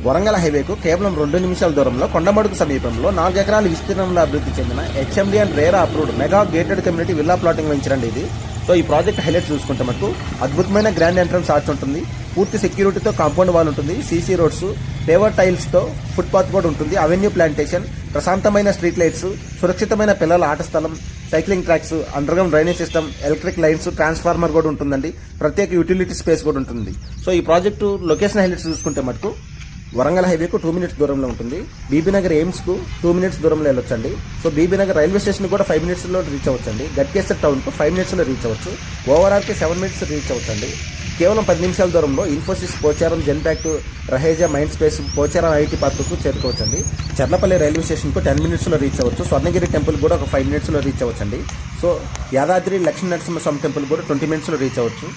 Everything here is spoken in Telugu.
వరంగల్ హైవేకు కేవలం 2 నిమిషాల దూరంలో కొండమడుగు సమీపంలో 4 ఎకరాల విస్తీర్ణంలో అభివృద్ధి చెందిన HMD and RERA approved mega gated community villa plotting వెంచరండి ఇది. సో ఈ ప్రాజెక్ట్ హైలైట్ చూసుకుంటే మనకు అద్భుతమైన గ్రాండ్ ఎంట్రన్స్ ఆర్చ్ ఉంటుంది, పూర్తి సెక్యూరిటీతో కాంపౌండ్ వాల్ ఉంటుంది, సీసీ రోడ్స్, పేవర్ టైల్స్ తో ఫుట్పాత్ కూడా ఉంటుంది, అవెన్యూ ప్లాంటేషన్, ప్రశాంతమైన స్ట్రీట్ లైట్స్, సురక్షితమైన పిల్లల ఆట స్థలం, cycling tracks, underground drainage system, electric lines, transformer కూడా ఉంటుందండి, ప్రత్యేక యూటిలిటీ స్పేస్ కూడా ఉంటుంది. సో ఈ ప్రాజెక్టు లొకేషన్ హైలైట్స్ చూసుకుంటే మటుకు వరంగల్ హైవేకు 2 మినిట్స్ దూరంలో ఉంటుంది, బీబీనగర్ ఎయిమ్స్కు 2 మినిట్స్ దూరంలో వెళ్ళొచ్చండి. సో బీబీనగర్ రైల్వే స్టేషన్ కూడా 5 మినిట్స్లో రీచ్ అవ్వచ్చండి, గట్కేసర్ టౌన్కు 5 మినిట్స్లో రీచ్ అవ్వచ్చు, ఓవరాల్కి 7 మినిట్స్ రీచ్ అవ్వచ్చండి. కేవలం 10 నిమిషాల దూరంలో Infosys Pocharam, Genpact, Raheja mind space, Pocharam IT పార్కుకు చేరుకోవచ్చండి. చర్లపల్లి రైల్వే స్టేషన్కు 10 మినిట్స్లో రీచ్ అవ్వచ్చు, స్వర్ణగిరి టెంపుల్ కూడా ఒక 5 మినిట్స్లో రీచ్ అవ్వచ్చండి. సో యాదాద్రి లక్ష్మీ నరసింహస్వామి టెంపుల్ కూడా 20 మినిట్స్లో రీచ్ అవ్వచ్చు.